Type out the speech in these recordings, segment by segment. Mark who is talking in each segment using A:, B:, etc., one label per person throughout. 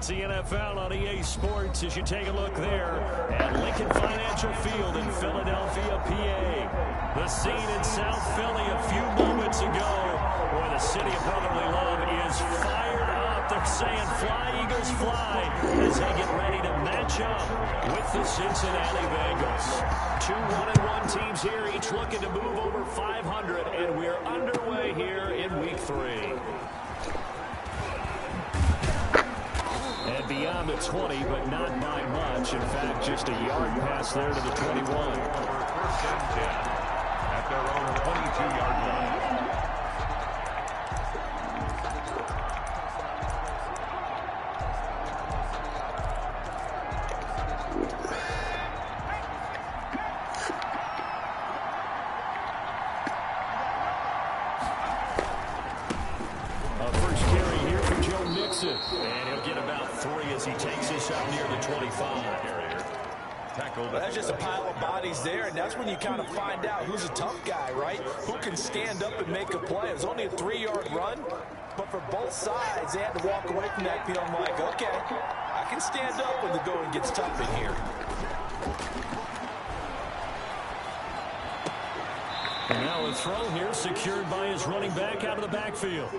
A: It's the NFL on EA Sports as you take a look there at Lincoln Financial Field in Philadelphia, PA. The scene in South Philly a few moments ago where the city of brotherly love is fired up. They're saying fly, Eagles, fly as they get ready to match up with the Cincinnati Bengals. Two 1-1 teams here, each looking to move over 500, and we're underway here in Week 3. And beyond the 20, but not by much. In fact, just a yard pass there to the 21.
B: First and 10 at their own 22-yard line.
A: And he'll get about 3 as he takes this up near the 25.
C: Well, that's just a pile of bodies there, and that's when you kind of find out who's a tough guy, right? Who can stand up and make a play. It was only a 3-yard run, but for both sides, they had to walk away from that field. I'm like, okay, I can stand up when the going gets tough in here.
A: And now a throw here secured by his running back out of the backfield.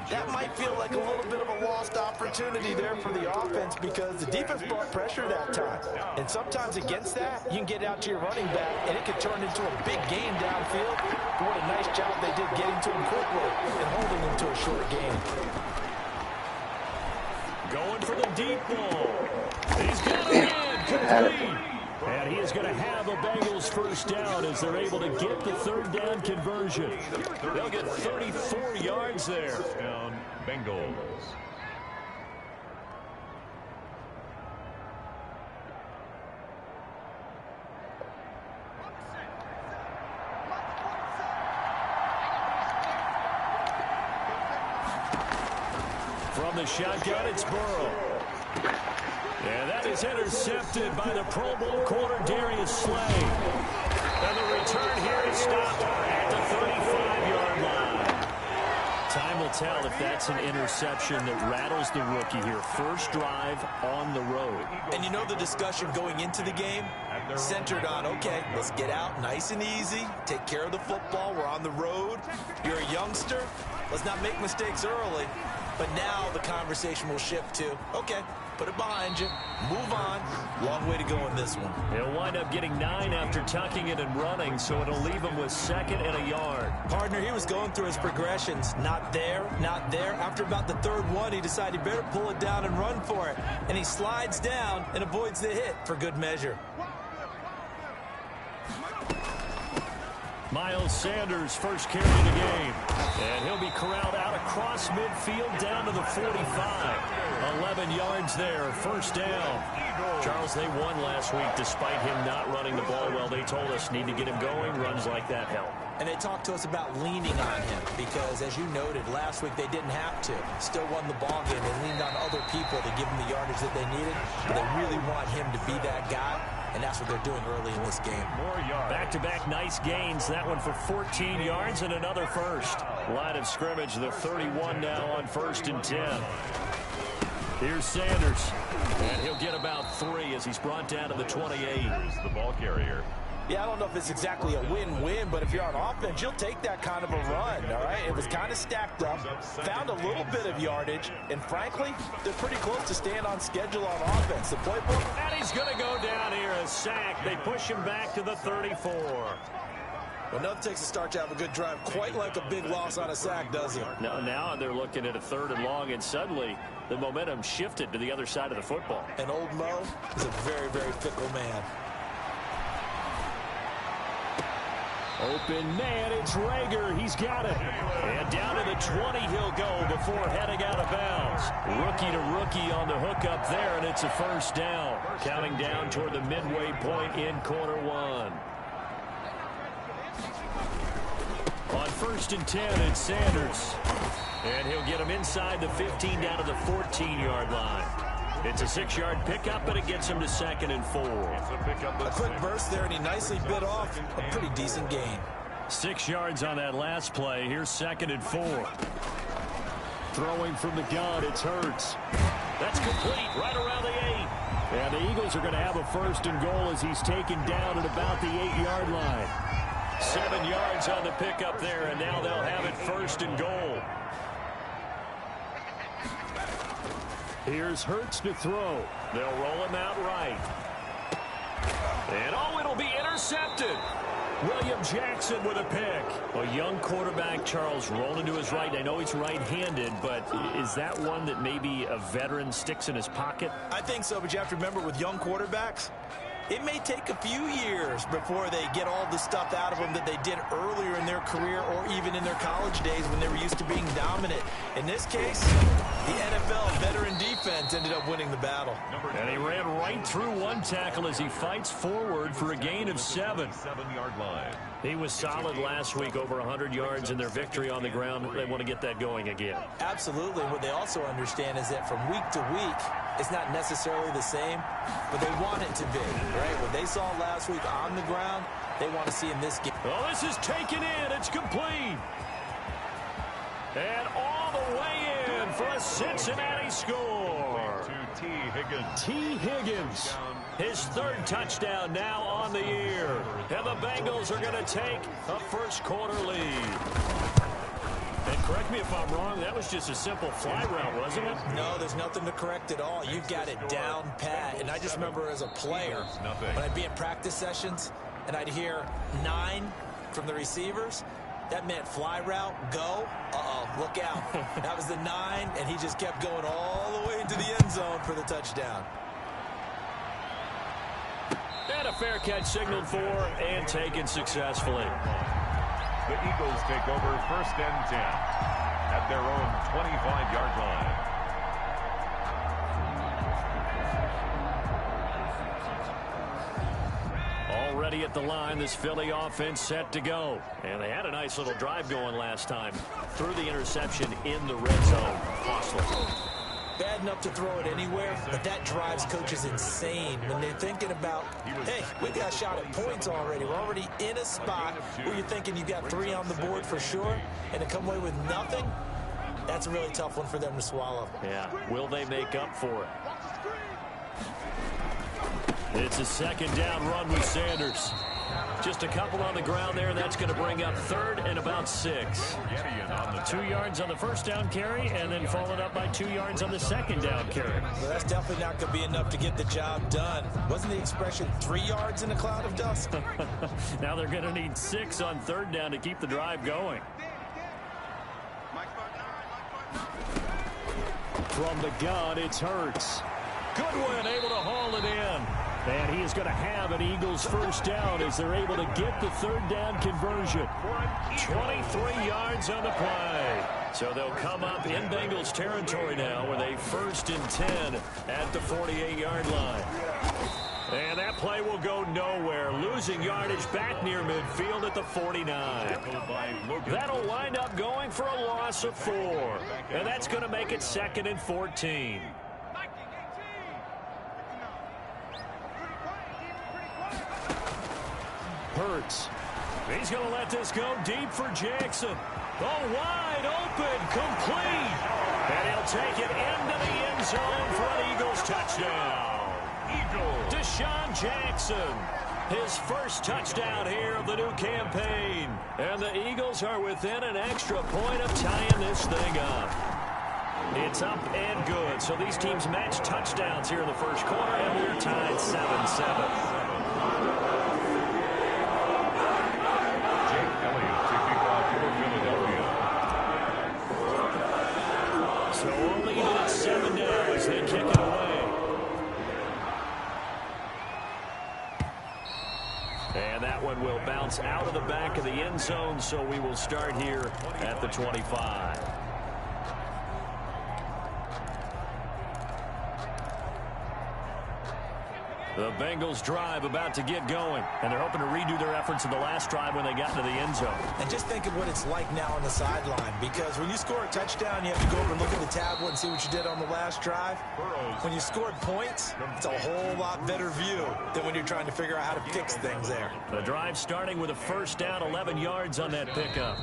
C: That might feel like a little bit of a lost opportunity there for the offense because the defense brought pressure that time. And sometimes against that, you can get out to your running back, and it can turn into a big game downfield. But what a nice job they did getting to him quickly and holding him to a short game.
A: Going for the deep ball. He's got it in. Complete. And he is going to have a Bengals first down as they're able to get the third down conversion. They'll get 34 yards there.
B: First down, Bengals.
A: From the shotgun, it's Burrow. And that is intercepted by the Pro Bowl corner, Darius Slay. And the return here is stopped at the 35-yard line. Time will tell if that's an interception that rattles the rookie here. First drive on the road.
C: And you know the discussion going into the game? Centered on, okay, let's get out nice and easy. Take care of the football. We're on the road. You're a youngster. Let's not make mistakes early. But now the conversation will shift to, okay, put it behind you, move on. Long way to go in this one.
A: He'll wind up getting 9 after tucking it and running, so it'll leave him with 2nd and a yard.
C: Partner, he was going through his progressions. Not there, not there. After about the 3rd one, he decided he better pull it down and run for it. And he slides down and avoids the hit for good measure.
A: Miles Sanders, first carry of the game. And he'll be corralled out across midfield down to the 45. 11 yards there, first down. Charles, they won last week despite him not running the ball well. They told us need to get him going. Runs like that help.
C: And they talked to us about leaning on him because, as you noted, last week they didn't have to. Still won the ball game. They leaned on other people to give them the yardage that they needed. But they really want him to be that guy. And that's what they're doing early in this game.
A: Back-to-back nice gains. That one for 14 yards and another first. Line of scrimmage, the 31 now on 1st and 10. Here's Sanders. And he'll get about 3 as he's brought down to the 28.
B: Here's the ball carrier.
C: Yeah, I don't know if it's exactly a win-win, but if you're on offense, you'll take that kind of a run, all right? It was kind of stacked up, found a little bit of yardage, and frankly, they're pretty close to staying on schedule on offense. The playbook.
A: And he's going to go down here, a sack. They push him back to the 34.
C: Well, nothing takes a start to have a good drive, quite like a big loss on a sack, does it?
A: No, now they're looking at a 3rd and long, and suddenly the momentum shifted to the other side of the football.
C: And old Mo is a very, very fickle man.
A: Open man, it's Rager. He's got it. And down to the 20 he'll go before heading out of bounds. Rookie to rookie on the hook up there, and it's a first down. Counting down toward the midway point in quarter 1. On 1st and 10, it's Sanders. And he'll get him inside the 15 down to the 14-yard line. It's a 6-yard pickup, but it gets him to 2nd and 4.
C: A quick burst there, and he nicely bit off a pretty decent gain.
A: 6 yards on that last play. Here's 2nd and 4. Throwing from the gun, it's Hurts. That's complete right around the 8. And the Eagles are going to have a 1st and goal as he's taken down at about the 8-yard line. 7 yards on the pickup there, and now they'll have it 1st and goal. Here's Hurts to throw. They'll roll him out right. And oh, it'll be intercepted. William Jackson with a pick. A young quarterback, Charles, rolling to his right. I know he's right-handed, but is that one that maybe a veteran sticks in his pocket?
C: I think so, but you have to remember with young quarterbacks, it may take a few years before they get all the stuff out of them that they did earlier in their career or even in their college days when they were used to being dominant. In this case, the NFL veteran defense ended up winning the battle.
A: And he ran right through one tackle as he fights forward for a gain of 7.
B: 7-yard line.
A: He was solid last week, over 100 yards in their victory on the ground. They want to get that going again.
C: Absolutely. What they also understand is that from week to week, it's not necessarily the same, but they want it to be, right? What they saw last week on the ground, they want to see in this game.
A: Oh, this is taken in. It's complete. And all the way in for a Cincinnati score.
B: To T. Higgins.
A: T. Higgins. His 3rd touchdown now on the year. And the Bengals are going to take a first-quarter lead. And correct me if I'm wrong, that was just a simple fly route, wasn't it?
C: No, there's nothing to correct at all. You've got it down pat. And I just remember as a player, when I'd be in practice sessions and I'd hear 9 from the receivers, that meant fly route, go. Uh-oh, look out. That was the 9, and he just kept going all the way into the end zone for the touchdown.
A: And a fair catch signaled for and taken successfully.
B: The Eagles take over 1st and 10 at their own 25-yard line.
A: Already at the line, this Philly offense set to go. And they had a nice little drive going last time. Threw the interception in the red zone. Costly.
C: Bad enough to throw it anywhere, but that drives coaches insane when they're thinking about, hey, we got a shot at points already. We're already in a spot where you're thinking you've got 3 on the board for sure, and to come away with nothing, that's a really tough one for them to swallow.
A: Yeah, will they make up for it? It's a 2nd down run with Sanders. Just a couple on the ground there, and that's going to bring up 3rd and about 6. 2 yards on the 1st down carry, and then followed up by 2 yards on the 2nd down carry.
C: Well, that's definitely not going to be enough to get the job done. Wasn't the expression 3 yards in a cloud of dust?
A: Now they're going to need 6 on 3rd down to keep the drive going. From the gun, it's Hurts. Goodwin able to haul it in. And he is going to have an Eagles 1st down as they're able to get the 3rd down conversion. 23 yards on the play. So they'll come up in Bengals territory now with a 1st and 10 at the 48-yard line. And that play will go nowhere. Losing yardage back near midfield at the 49. That'll wind up going for a loss of 4. And that's going to make it 2nd and 14. Hurts. He's going to let this go deep for Jackson. Oh, wide open, complete. And he'll take it into the end zone for an Eagles touchdown. Deshaun Jackson, his 1st touchdown here of the new campaign. And the Eagles are within an extra point of tying this thing up. It's up and good. So these teams match touchdowns here in the 1st quarter, and we're tied 7-7. So only at 7 now as they kick it away. And that one will bounce out of the back of the end zone, so we will start here at the 25. The Bengals drive about to get going, and they're hoping to redo their efforts in the last drive when they got into the end zone.
C: And just think of what it's like now on the sideline, because when you score a touchdown, you have to go over and look at the tablet and see what you did on the last drive. When you scored points, it's a whole lot better view than when you're trying to figure out how to fix things there.
A: The drive starting with a 1st down, 11 yards on that pickup.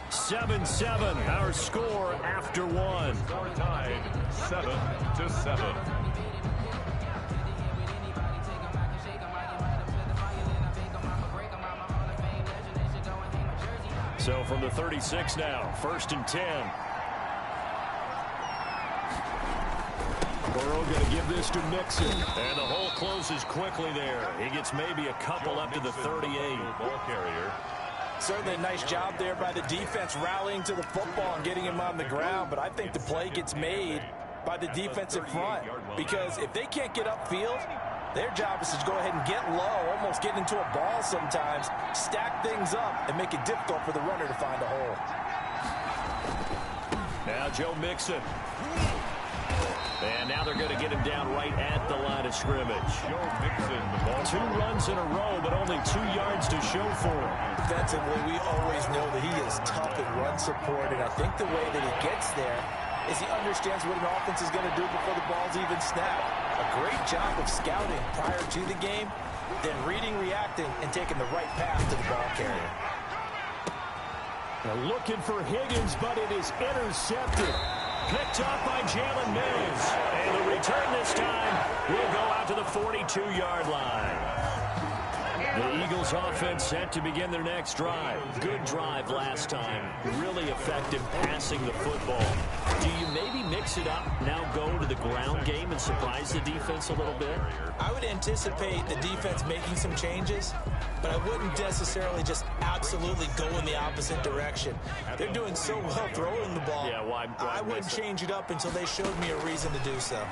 A: 7-7, our score after one.
B: Score tied 7-7.
A: So from the 36 now, 1st and 10. Burrow going to give this to Mixon. And the hole closes quickly there. He gets maybe a couple up to the 38.
B: Ball carrier.
C: Certainly a nice job there by the defense rallying to the football and getting him on the ground. But I think the play gets made by the defensive front. Because if they can't get upfield, their job is to go ahead and get low, almost get into a ball sometimes, stack things up, and make it difficult for the runner to find a hole.
A: Now Joe Mixon. And now they're going to get him down right at the line of scrimmage.
B: Joe Mixon, the ball.
A: 2 runs in a row, but only 2 yards to show for him.
C: Defensively, we always know that he is tough in run support, and I think the way that he gets there is he understands what an offense is going to do before the ball's even snapped. A great job of scouting prior to the game, then reading, reacting, and taking the right path to the ball carrier.
A: They're looking for Higgins, but it is intercepted. Picked up by Jalen Mills. And the return this time will go out to the 42-yard line. The Eagles offense set to begin their next drive. Good drive last time. Really effective passing the football. Do you maybe mix it up, now go to the ground game and surprise the defense a little bit?
C: I would anticipate the defense making some changes, but I wouldn't necessarily just absolutely go in the opposite direction. They're doing so well throwing the ball.
A: Yeah, why
C: I wouldn't change it up until they showed me a reason to do so.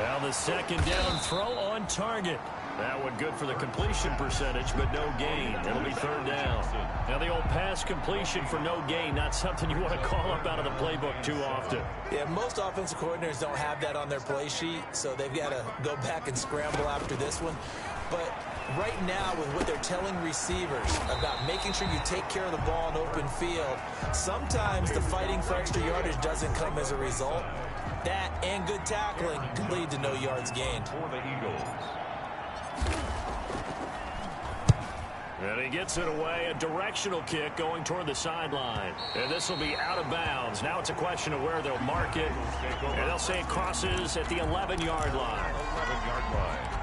A: Now the second down throw on target. That one good for the completion percentage, but no gain. It'll be 3rd down. Now the old pass completion for no gain, not something you want to call up out of the playbook too often.
C: Yeah, most offensive coordinators don't have that on their play sheet, so they've got to go back and scramble after this one. But right now, with what they're telling receivers about making sure you take care of the ball in open field, sometimes the fighting for extra yardage doesn't come as a result. That and good tackling could lead to no yards gained.
B: For the Eagles.
A: And he gets it away, a directional kick going toward the sideline. And this will be out of bounds. Now it's a question of where they'll mark it. And they'll say it crosses at the 11-yard line.
B: 11-yard line.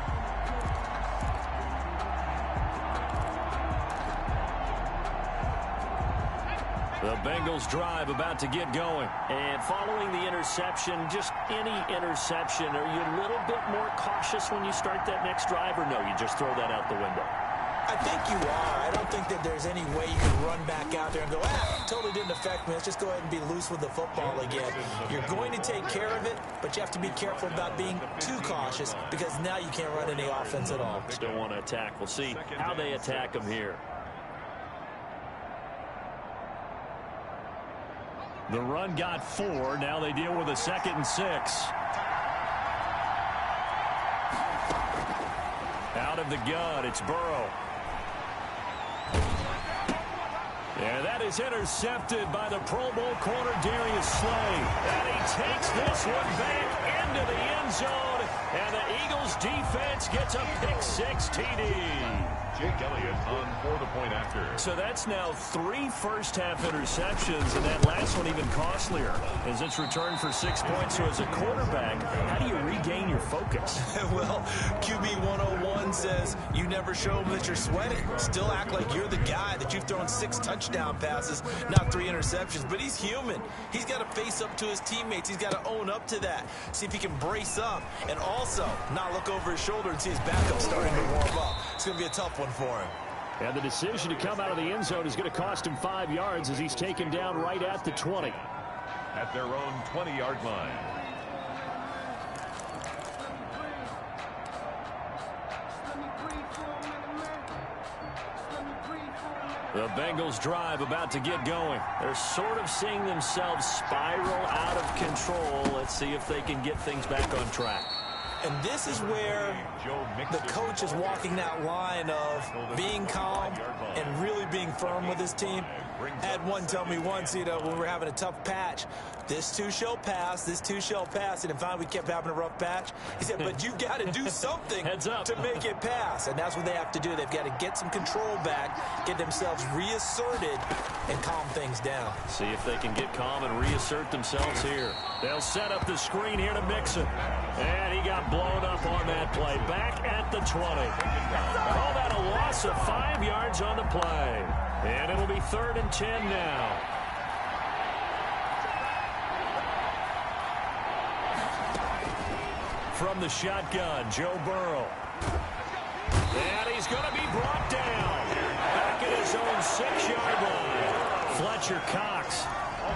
A: The Bengals drive about to get going. And following the interception, just any interception, are you a little bit more cautious when you start that next drive, or no, you just throw that out the window?
C: I think you are. I don't think that there's any way you can run back out there and go, totally didn't affect me. Let's just go ahead and be loose with the football again. You're going to take care of it, but you have to be careful about being too cautious because now you can't run any offense at all.
A: Still want to attack. We'll see how they attack them here. The run got 4. Now they deal with a 2nd and 6. Out of the gun, it's Burrow. And that is intercepted by the Pro Bowl corner Darius Slay. And he takes this one back into the end zone. And the Eagles defense gets a pick-6 TD.
B: Jake Elliott on for the point after.
A: So that's now 3 first-half interceptions, and that last one even costlier as it's returned for 6 points. So as a quarterback, how do you regain your focus?
C: Well, QB 101 says you never show them that you're sweating. Still act like you're the guy, that you've thrown 6 touchdown passes, not 3 interceptions. But he's human. He's got to face up to his teammates. He's got to own up to that. See if he can brace up and also not look over his shoulder and see his backup starting to warm up. It's going to be a tough one for him.
A: And the decision to come out of the end zone is going to cost him 5 yards as he's taken down right at the 20.
B: At their own 20-yard line.
A: The Bengals drive about to get going. They're sort of seeing themselves spiral out of control. Let's see if they can get things back on track.
C: And this is where the coach is walking that line of being calm and really being firm with his team. I had one tell me once, when we were having a tough patch, this too shall pass, this too shall pass. And finally we kept having a rough patch. He said, but you got to do something to make it pass. And that's what they have to do. They've got to get some control back, get themselves reasserted, and calm things down.
A: See if they can get calm and reassert themselves here. They'll set up the screen here to Mixon. And he got blown up on that play. Back at the 20. Call that a loss of 5 yards on the play. And it'll be 3rd and 10 now. From the shotgun, Joe Burrow. And he's going to be brought down. Back at his own 6-yard line. Fletcher Cox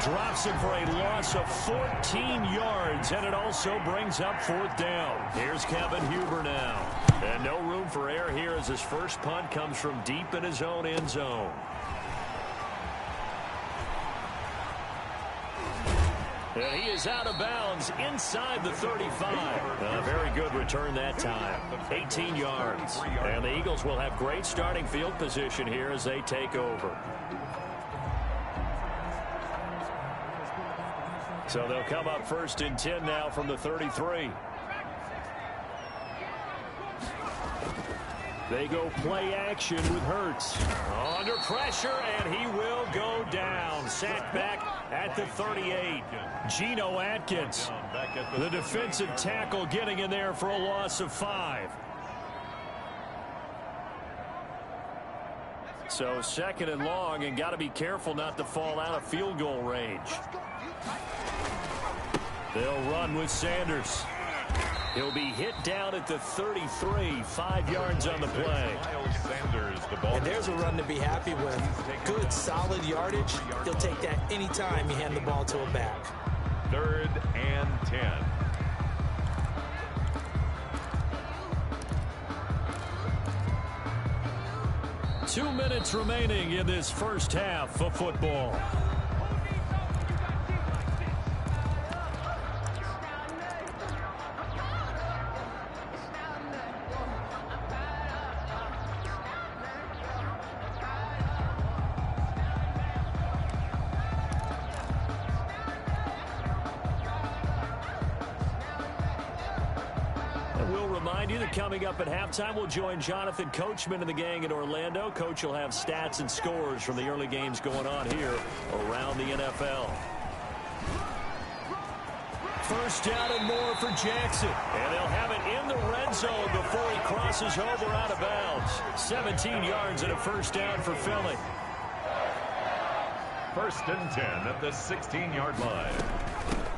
A: drops him for a loss of 14 yards, and it also brings up 4th down. Here's Kevin Huber now. And no room for error here as his first punt comes from deep in his own end zone. And he is out of bounds inside the 35. A very good return that time. 18 yards. And the Eagles will have great starting field position here as they take over. So they'll come up 1st and 10 now from the 33. They go play action with Hurts. Under pressure, and he will go down. Sacked back at the 38. Geno Atkins, the defensive tackle, getting in there for a loss of 5. So 2nd and long, and got to be careful not to fall out of field goal range. They'll run with Sanders. He'll be hit down at the 33, 5 yards on the play.
C: And there's a run to be happy with. Good, solid yardage. He'll take that anytime you hand the ball to a back.
B: 3rd and 10.
A: Two minutes remaining in this first half of football. Coming up at halftime, we'll join Jonathan Coachman and the gang in Orlando. Coach will have stats and scores from the early games going on here around the NFL. First down and more for Jackson. And they'll have it in the red zone before he crosses over out of bounds. 17 yards and a first down for Philly.
B: 1st and 10 at the 16-yard line.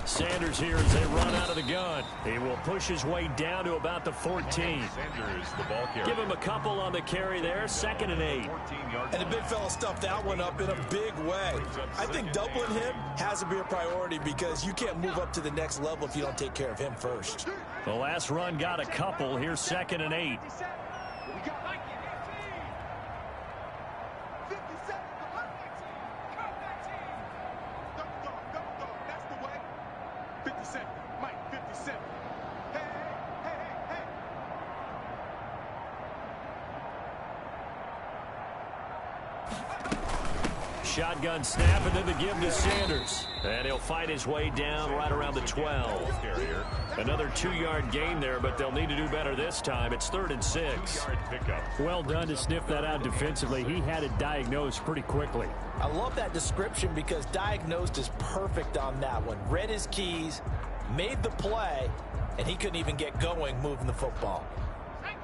A: Sanders here as they run out of the gun. He will push his way down to about the 14.
B: Sanders, the ball carrier.
A: Give him a couple on the carry there. 2nd and 8.
C: And the big fella stuffed that one up in a big way. I think doubling him has to be a priority because you can't move up to the next level if you don't take care of him first.
A: The last run got a couple. Here's 2nd and 8. Shotgun snap, and then the give to Sanders. And he'll fight his way down right around the 12. Another 2-yard gain there, but they'll need to do better this time. It's 3rd and 6.
D: Well done to sniff that out defensively. He had it diagnosed pretty quickly.
C: I love that description because diagnosed is perfect on that one. Read his keys, made the play, and he couldn't even get going moving the football.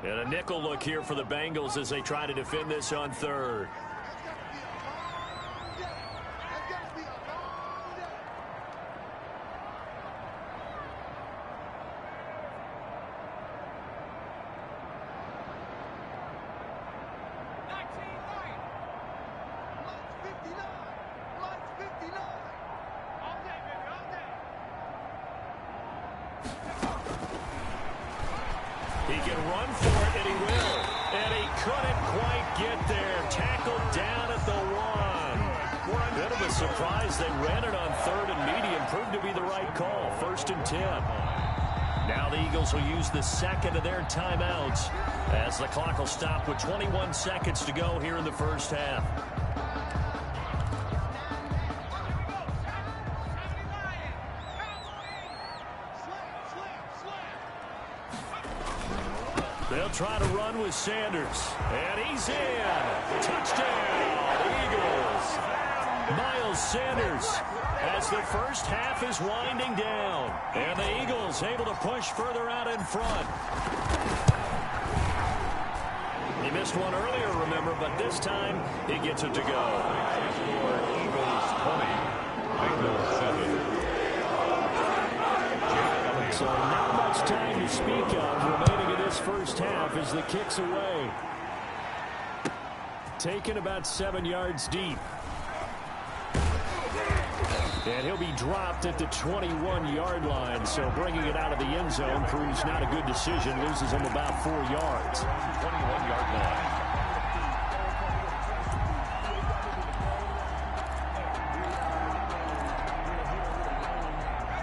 A: And a nickel look here for the Bengals as they try to defend this on 3rd. He can run for it, and he will. And he couldn't quite get there. Tackled down at the 1. Bit of a surprise. They ran it on 3rd and medium. Proved to be the right call. 1st and 10. Now the Eagles will use the second of their timeouts as the clock will stop with 21 seconds to go here in the first half. They'll try to run with Sanders. And he's in. Touchdown, Eagles. Miles Sanders as the first half is winding down. And the Eagles able to push further out in front. He missed one earlier, remember, but this time he gets it to go.
B: Eagles 20, Bengals 7.
D: So not much time to speak of remaining in this first half as the kick's away. Taken about 7 yards deep. And he'll be dropped at the 21-yard line. So bringing it out of the end zone proves not a good decision. Loses him about 4 yards.
B: 21-yard line.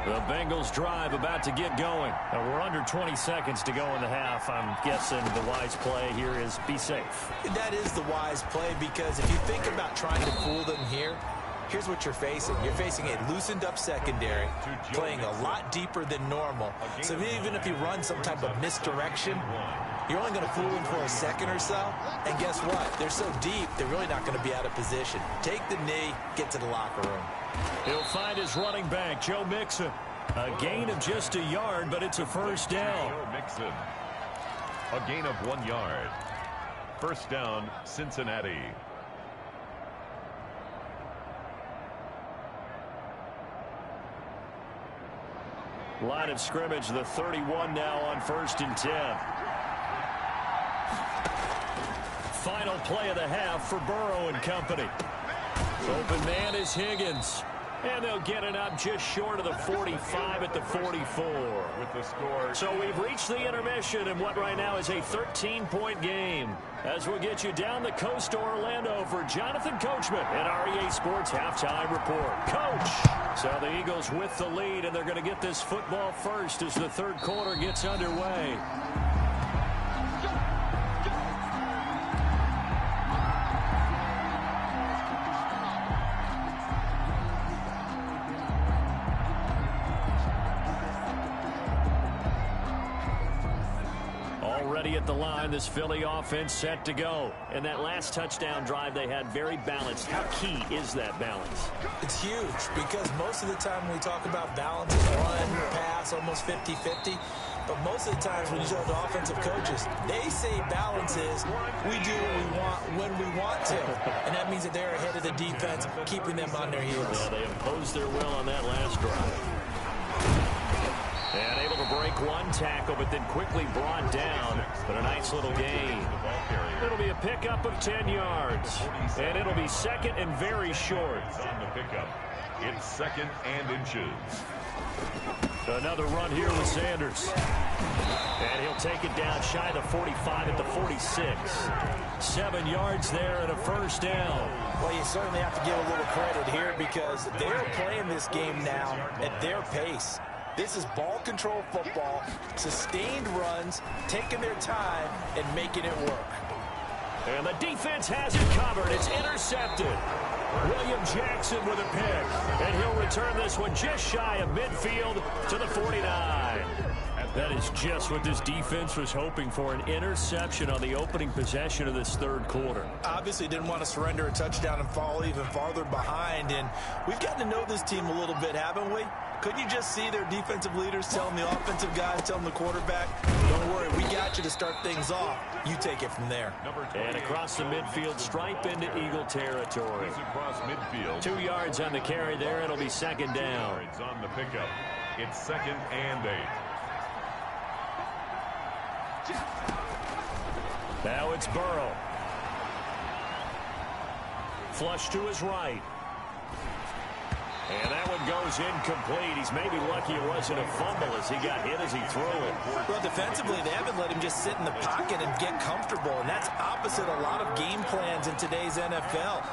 A: The Bengals drive about to get going. We're under 20 seconds to go in the half. I'm guessing the wise play here is be safe.
C: That is the wise play, because if you think about trying to fool them here, here's what you're facing. You're facing a loosened up secondary, playing a lot deeper than normal. So even if you run some type of misdirection, you're only going to fool them for a second or so. And guess what? They're so deep, they're really not going to be out of position. Take the knee, get to the locker room.
A: He'll find his running back, Joe Mixon. A gain of just a yard, but it's a first down.
B: Joe Mixon. A gain of 1 yard. First down, Cincinnati.
A: Line of scrimmage, the 31 now on 1st and 10. Final play of the half for Burrow and company. Open man is Higgins. And they'll get it up just short of the 45 at the 44.
B: With the score.
A: So we've reached the intermission in what right now is a 13-point game. As we'll get you down the coast to Orlando for Jonathan Coachman at REA Sports Halftime Report. Coach! So the Eagles with the lead, and they're going to get this football first as the third quarter gets underway. At the line, this Philly offense set to go. And that last touchdown drive they had very balanced. How key is that balance?
C: It's huge, because most of the time when we talk about balance, it's run, pass, almost 50-50. But most of the times when you talk to offensive coaches, they say balance is we do what we want when we want to. And that means that they're ahead of the defense, keeping them on their heels.
A: Yeah, they imposed their will on that last drive. And able to break one tackle, but then quickly brought down. But a nice little gain. It'll be a pickup of 10 yards. And it'll be second and very short.
B: On the pickup. It's second and inches.
A: Another run here with Sanders. And he'll take it down shy of the 45 at the 46. 7 yards there and a first down.
C: Well, you certainly have to give a little credit here, because they're playing this game now at their pace. This is ball control football, sustained runs, taking their time, and making it work.
A: And the defense has it covered. It's intercepted. William Jackson with a pick. And he'll return this one just shy of midfield to the 49. That is just what this defense was hoping for, an interception on the opening possession of this third quarter.
C: Obviously didn't want to surrender a touchdown and fall even farther behind. And we've gotten to know this team a little bit, haven't we? Couldn't you just see their defensive leaders telling the offensive guys, telling the quarterback, don't worry, we got you to start things off. You take it from there.
A: And across the midfield stripe into Eagle territory.
B: Across midfield.
A: 2 yards on the carry there. It'll be second down.
B: Yards on the pickup. It's second and 8.
A: Now it's Burrow. Flush to his right. And that one goes incomplete. He's maybe lucky it wasn't a fumble as he got hit as he threw it.
C: Well, defensively, they haven't let him just sit in the pocket and get comfortable, and that's opposite a lot of game plans in today's NFL.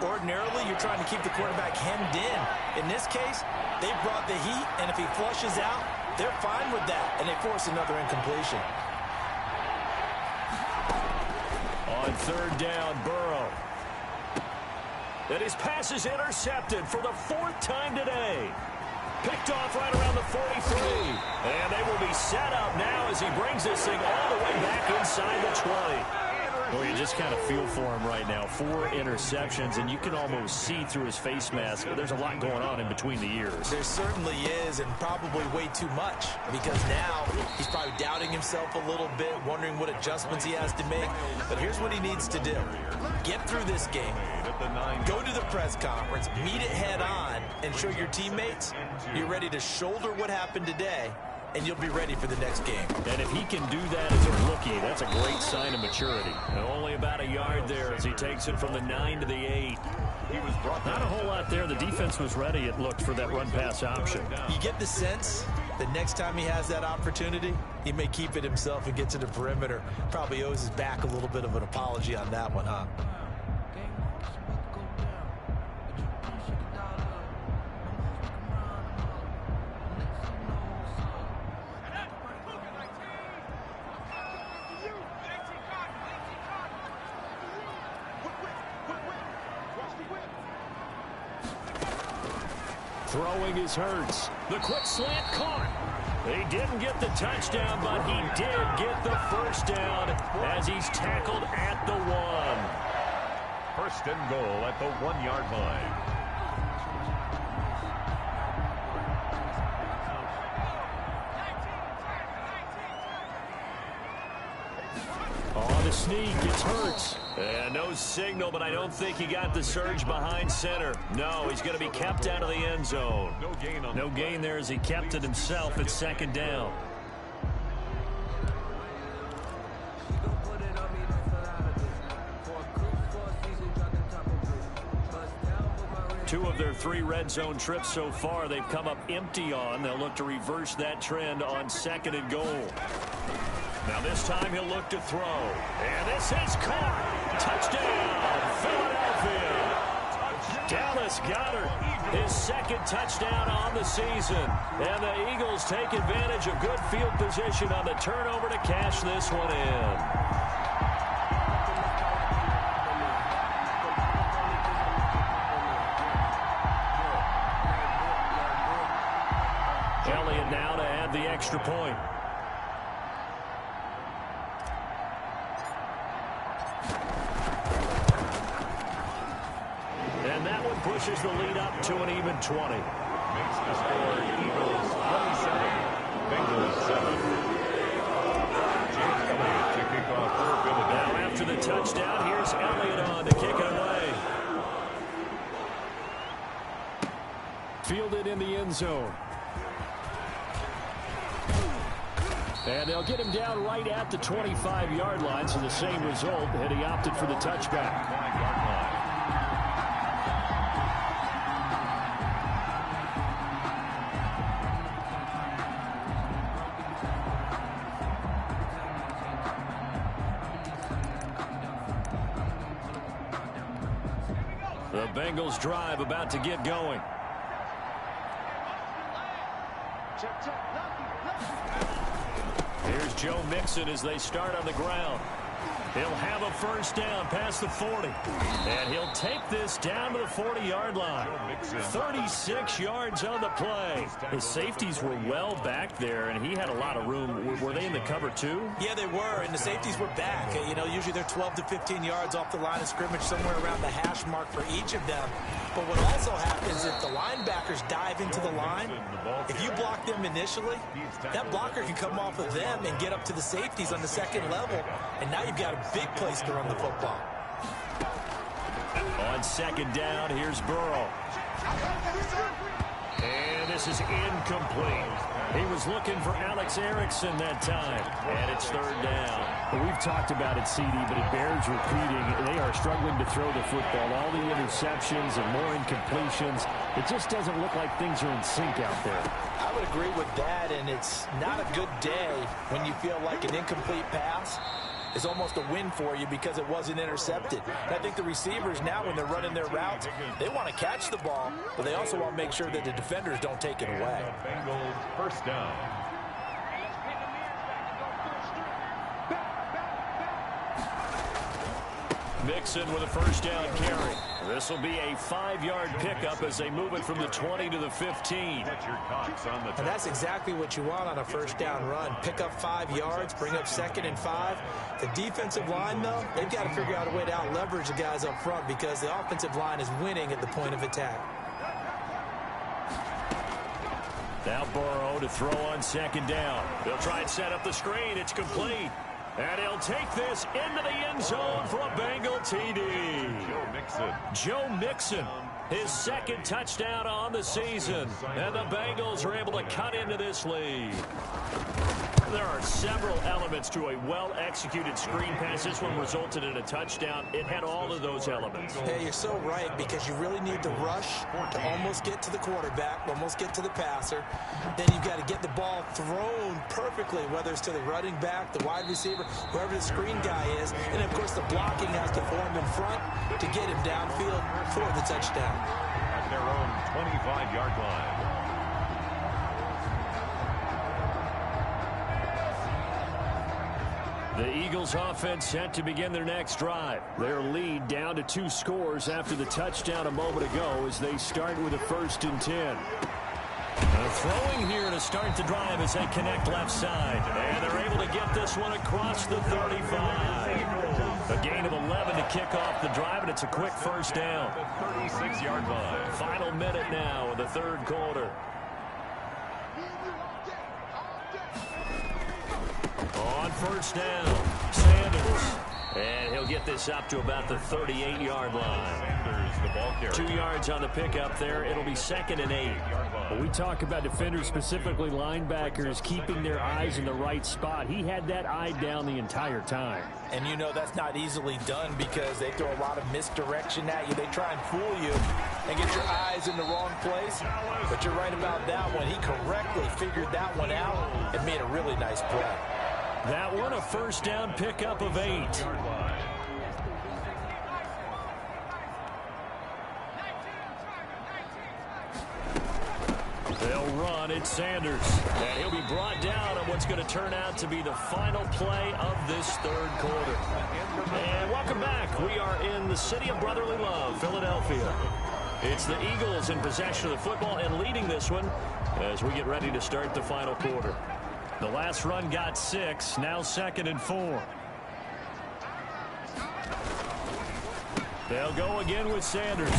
C: Ordinarily, you're trying to keep the quarterback hemmed in. In this case, they brought the heat, and if he flushes out, They're fine with that, and they force another incompletion.
A: On third down, Burrow. And his pass is intercepted for the 4th time today. Picked off right around the 43. And they will be set up now as he brings this thing all the way back inside the 20.
D: Well, you just kind of feel for him right now. 4 interceptions, and you can almost see through his face mask. There's a lot going on in between the ears.
C: There certainly is, and probably way too much, because now he's probably doubting himself a little bit, wondering what adjustments he has to make. But here's what he needs to do. Get through this game. Go to the press conference, meet it head on, and show your teammates you're ready to shoulder what happened today, and you'll be ready for the next game.
D: And if he can do that as a rookie, that's a great sign of maturity.
A: And only about a yard there as he takes it from the 9 to the 8.
D: Not a whole lot there. The defense was ready, it looked, for that run-pass option.
C: You get the sense that next time he has that opportunity, he may keep it himself and get to the perimeter. Probably owes his back a little bit of an apology on that one, huh?
A: Throwing is Hurts. The quick slant caught. He didn't get the touchdown, but he did get the first down as he's tackled at the 1.
B: 1st and goal at the 1-yard line.
A: On the sneak, it's Hurts. And no signal, but I don't think he got the surge behind center. No, he's going to be kept out of the end zone.
D: No gain there as he kept it himself at 2nd down.
A: Two of their 3 red zone trips so far, they've come up empty on. They'll look to reverse that trend on 2nd and goal. Now this time he'll look to throw. And this is caught. Touchdown, Philadelphia. Dallas Goedert, his 2nd touchdown on the season. And the Eagles take advantage of good field position on the turnover to cash this one in. Elliott now to add the extra point. And that one pushes the lead up to an even 20.
B: Makes the score Eagles 27, Bengals 7. James Elliott to kick off for Philadelphia.
A: Now after the touchdown, here's Elliott on to kick it away. Fielded in the end zone. And they'll get him down right at the 25-yard line, so the same result, and he opted for the touchback.
B: 5-yard line.
A: The Bengals drive about to get going. Here's Joe Mixon as they start on the ground. He'll have a first down past the 40. And he'll take this down to the 40-yard line. 36 yards on the play.
D: His safeties were well back there, and he had a lot of room. Were they in the cover too?
C: Yeah, they were, and the safeties were back. You know, usually they're 12 to 15 yards off the line of scrimmage, somewhere around the hash mark for each of them. But what also happens if the linebackers dive into the line, if you block them initially, that blocker can come off of them and get up to the safeties on the 2nd level, and now you've got a big place to run the football.
A: On 2nd down, here's Burrow. And this is incomplete. He was looking for Alex Erickson that time. And it's 3rd down.
D: Well, we've talked about it, CD, but it bears repeating. They are struggling to throw the football. All the interceptions and more incompletions. It just doesn't look like things are in sync out there.
C: I would agree with that, and it's not a good day when you feel like an incomplete pass is almost a win for you because it wasn't intercepted. And I think the receivers now, when they're running their routes, they want to catch the ball, but they also want to make sure that the defenders don't take it away.
B: Bengals first down.
A: Mixon with a first down carry. This will be a 5-yard pickup as they move it from the 20 to the 15.
C: And that's exactly what you want on a first down run. Pick up 5 yards, bring up 2nd and 5. The defensive line, though, they've got to figure out a way to out-leverage the guys up front because the offensive line is winning at the point of attack.
A: Now Burrow to throw on 2nd down. They'll try and set up the screen. It's complete. And he'll take this into the end zone for a Bengal TD. Joe Mixon, his 2nd touchdown on the season. And the Bengals are able to cut into this lead. There are several elements to a well-executed screen pass. This one resulted in a touchdown. It had all of those elements.
C: Hey, you're so right, because you really need to rush to almost get to the quarterback, almost get to the passer. Then you've got to get the ball thrown perfectly, whether it's to the running back, the wide receiver, whoever the screen guy is. And, of course, the blocking has to form in front to get him downfield for the touchdown.
B: At their own 25-yard line.
A: The Eagles offense set to begin their next drive. Their lead down to 2 scores after the touchdown a moment ago as they start with a 1st and 10. Throwing here to start the drive as they connect left side. And they're able to get this one across the 35. A gain of 11 to kick off the drive, and it's a quick first down.
B: 36-yard line.
A: Final minute now in the 3rd quarter. On 1st down, Sanders. And he'll get this up to about the 38-yard line.
B: Sanders, the ball carrier.
A: 2 yards on the pickup there. It'll be 2nd and 8.
D: When we talk about defenders, specifically linebackers, keeping their eyes in the right spot. He had that eye down the entire time.
C: And you know that's not easily done because they throw a lot of misdirection at you. They try and fool you and get your eyes in the wrong place. But you're right about that one. He correctly figured that one out and made a really nice play.
A: That one a first down pickup of 8. They'll run. It's Sanders. And he'll be brought down on what's going to turn out to be the final play of this 3rd quarter. And welcome back. We are in the city of brotherly love, Philadelphia. It's the Eagles in possession of the football and leading this one as we get ready to start the final quarter. The last run got 6, now 2nd and 4. They'll go again with Sanders.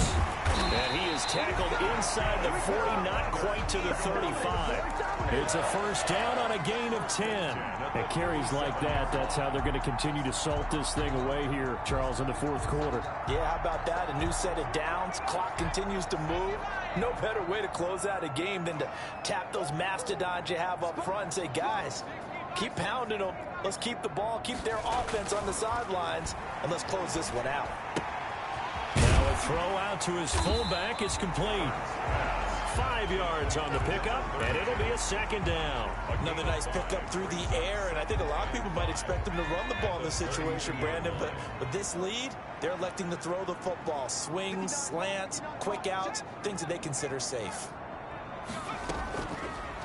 A: And he is tackled inside the 40, not quite to the 35. It's a first down on a gain of 10.
D: At carries like that, that's how they're going to continue to salt this thing away here, Charles, in the 4th quarter.
C: Yeah, how about that? A new set of downs. Clock continues to move. No better way to close out a game than to tap those mastodons you have up front and say, guys, keep pounding them. Let's keep the ball, keep their offense on the sidelines, and let's close this one out.
A: Now a throw out to his fullback is complete. 5 yards on the pickup, and it'll be a 2nd down.
C: Another nice pickup through the air, and I think a lot of people might expect him to run the ball in this situation, Brandon, but with this lead, they're electing to throw the football. Swings, slants, quick outs, things that they consider safe.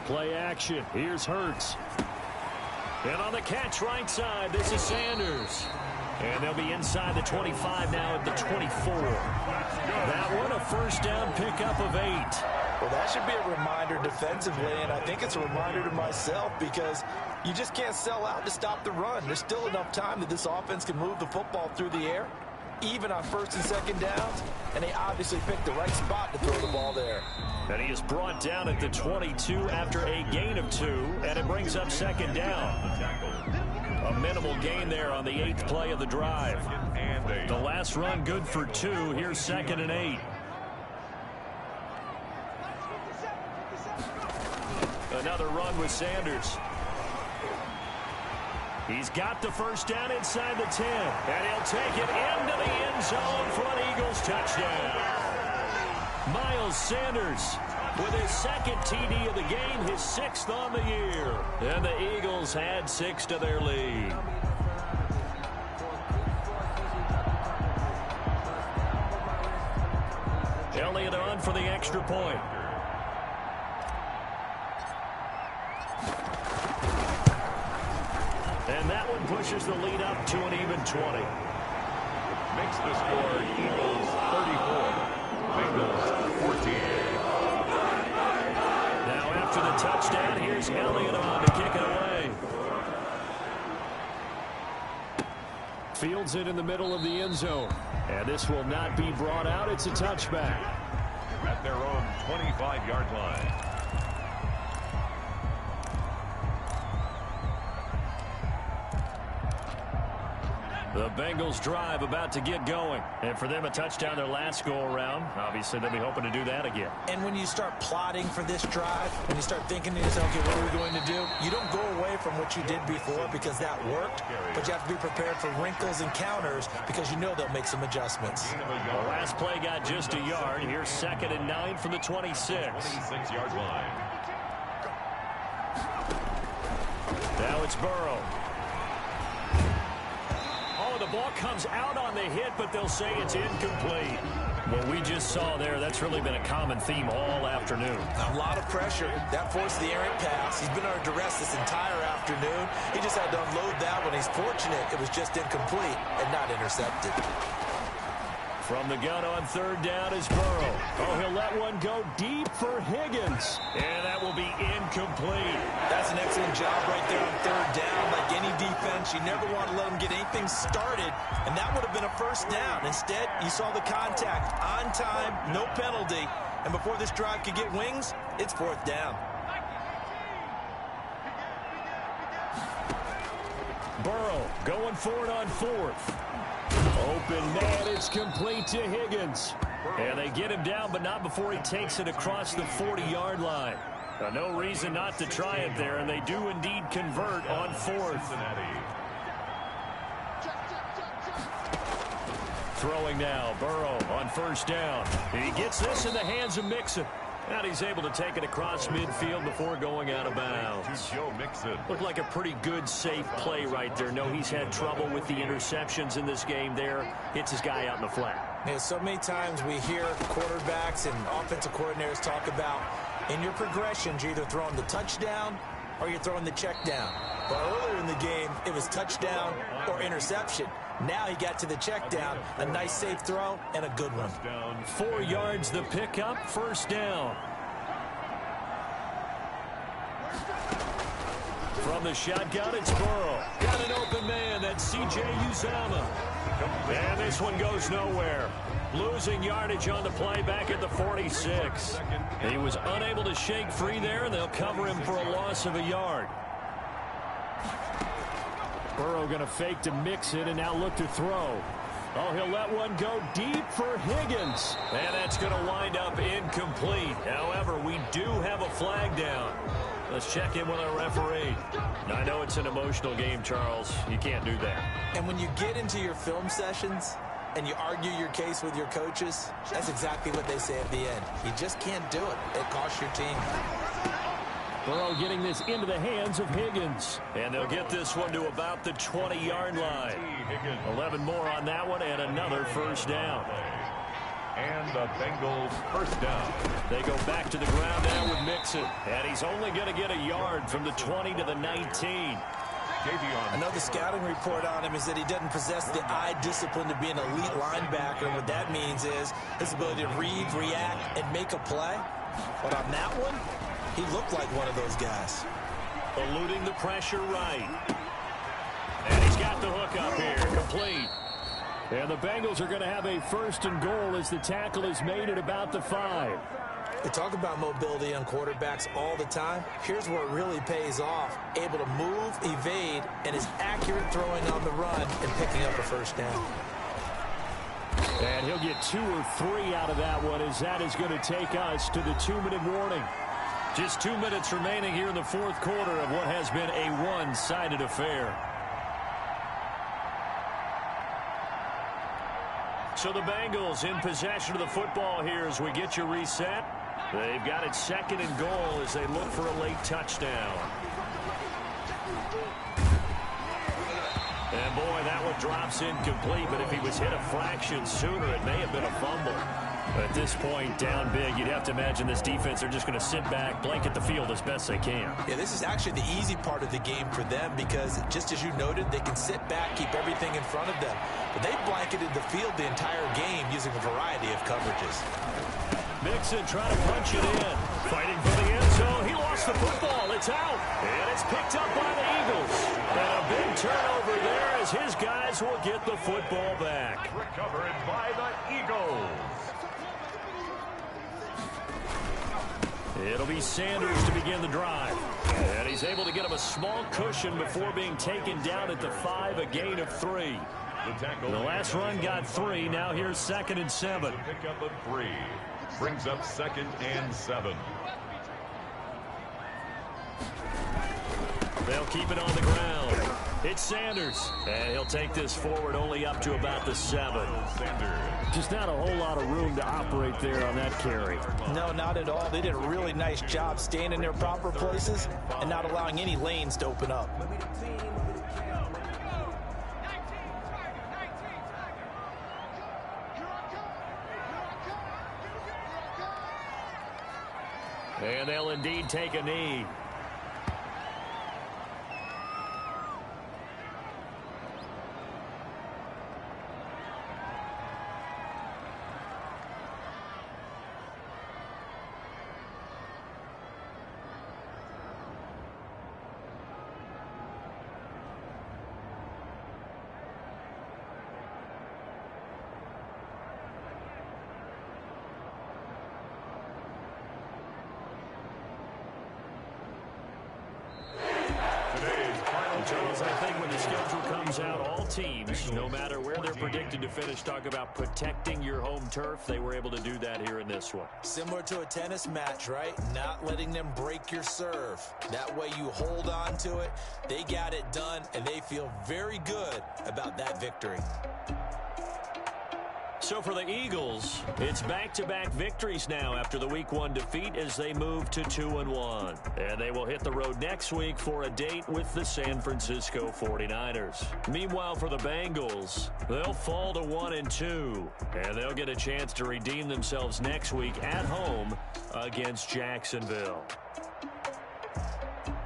D: Play action. Here's Hurts.
A: And on the catch right side, this is Sanders. And they'll be inside the 25 now at the 24. That one a first down pickup of 8.
C: Well, that should be a reminder defensively, and I think it's a reminder to myself because you just can't sell out to stop the run. There's still enough time that this offense can move the football through the air, even on 1st and 2nd downs, and they obviously picked the right spot to throw the ball there.
A: And he is brought down at the 22 after a gain of 2, and it brings up 2nd down. A minimal gain there on the 8th play of the drive. The last run good for 2. Here's 2nd and 8. Another run with Sanders. He's got the first down inside the 10. And he'll take it into the end zone for an Eagles touchdown. Miles Sanders with his 2nd TD of the game, his 6th on the year. And the Eagles add 6 to their lead. Elliott on for the extra point. And that one pushes the lead up to an even 20.
B: makes the score Eagles 34, Bengals 14.
A: Now after the touchdown, here's Elliott on to kick it away. Fields it in the middle of the end zone. And this will not be brought out. It's a touchback.
B: At their own 25-yard line.
A: The Bengals drive about to get going. And for them, a touchdown their last go-around. Obviously, they'll be hoping to do that again.
C: And when you start plotting for this drive, when you start thinking to yourself, okay, what are we going to do? You don't go away from what you did before because that worked, but you have to be prepared for wrinkles and counters because you know they'll make some adjustmts.
A: The last play got just a yard. Here's 2nd and 9 from the 26.
B: 26-yard line.
A: Now it's Burrow. The ball comes out on the hit, but they'll say it's incomplete. What we just saw there, that's really been a common theme all afternoon.
C: A lot of pressure. That forced the errant pass. He's been under duress this entire afternoon. He just had to unload that one. He's fortunate it was just incomplete and not intercepted.
A: From the gun on 3rd down is Burrow. Oh, he'll let one go deep for Higgins. And that will be incomplete.
C: That's an excellent job right there on 3rd down. Like any defense, you never want to let them get anything started. And that would have been a 1st down. Instead, you saw the contact on time, no penalty. And before this drive could get wings, it's 4th down.
A: Burrow going for it on 4th. Open man, it's complete to Higgins. And they get him down, but not before he takes it across the 40-yard line. No reason not to try it there, and they do indeed convert on 4th. Throwing now, Burrow on 1st down. And he gets this in the hands of Mixon. And he's able to take it across midfield before going out of bounds. Looked like a pretty good, safe play right there. No, he's had trouble with the interceptions in this game there. Hits his guy out in the flat.
C: Yeah, so many times we hear quarterbacks and offensive coordinators talk about in your progressions, you're either throwing the touchdown or you're throwing the check down. But earlier in the game, it was touchdown or interception. Now he got to the check down, a nice safe throw, and a good one.
A: 4 yards the pickup, 1st down. From the shotgun, it's Burrow. Got an open man, that's C.J. Uzomah. And this one goes nowhere. Losing yardage on the play back at the 46. He was unable to shake free there, and they'll cover him for a loss of a yard. Burrow going to fake to mix it and now look to throw. Oh, he'll let one go deep for Higgins. And that's going to wind up incomplete. However, we do have a flag down. Let's check in with our referee. I know it's an emotional game, Charles. You can't do that.
C: And when you get into your film sessions and you argue your case with your coaches, that's exactly what they say at the end. You just can't do it. It costs your team.
A: Burrow getting this into the hands of Higgins. And they'll get this one to about the 20-yard line. 11 more on that one and another 1st down.
B: And the Bengals 1st down.
A: They go back to the ground now with Mixon. And he's only going to get a yard from the 20 to the 19.
C: Another scouting report on him is that he doesn't possess the eye discipline to be an elite linebacker. And what that means is his ability to read, react, and make a play. But on that one, he looked like one of those guys.
A: Eluding the pressure right. And he's got the hook up here. Complete. And the Bengals are going to have a 1st and goal as the tackle is made at about the 5.
C: They talk about mobility on quarterbacks all the time. Here's where it really pays off. Able to move, evade, and is accurate throwing on the run and picking up a 1st down.
A: And he'll get 2 or 3 out of that one as that is going to take us to the 2-minute warning. Just 2 minutes remaining here in the 4th quarter of what has been a one-sided affair. So the Bengals in possession of the football here as we get you reset. They've got it 2nd and goal as they look for a late touchdown. And boy, that one drops incomplete, but if he was hit a fraction sooner, it may have been a fumble. At this point, down big, you'd have to imagine this defense are just going to sit back, blanket the field as best they can.
C: Yeah, this is actually the easy part of the game for them because, just as you noted, they can sit back, keep everything in front of them. But they blanketed the field the entire game using a variety of coverages.
A: Mixon trying to punch it in. Fighting for the end zone. He lost the football. It's out. And it's picked up by the Eagles. And a big turnover there as his guys will get the football back.
B: Recovered by the Eagles.
A: It'll be Sanders to begin the drive. And he's able to get him a small cushion before being taken down at the 5, a gain of 3. The last run got 3. Now here's 2nd and 7.
B: Pick up a 3. Brings up 2nd and 7.
A: They'll keep it on the ground. It's Sanders. And he'll take this forward only up to about the 7.
D: Just not a whole lot of room to operate there on that carry.
C: No, not at all. They did a really nice job staying in their proper places and not allowing any lanes to open up.
A: And they'll indeed take a knee. Charles, I think when the schedule comes out, all teams, no matter where they're predicted to finish, talk about protecting your home turf. They were able to do that here in this one.
C: Similar to a tennis match, right? Not letting them break your serve. That way you hold on to it. They got it done, and they feel very good about that victory.
A: So for the Eagles, it's back-to-back victories now after the Week 1 defeat as they move to 2-1. And they will hit the road next week for a date with the San Francisco 49ers. Meanwhile, for the Bengals, they'll fall to 1-2. And they'll get a chance to redeem themselves next week at home against Jacksonville.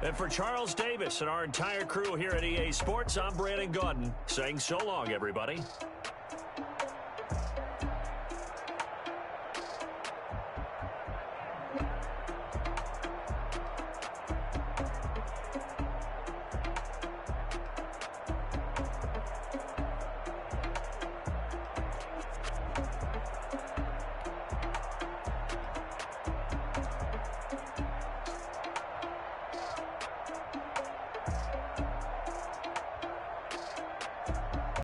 A: And for Charles Davis and our entire crew here at EA Sports, I'm Brandon Gaudin saying so long, everybody.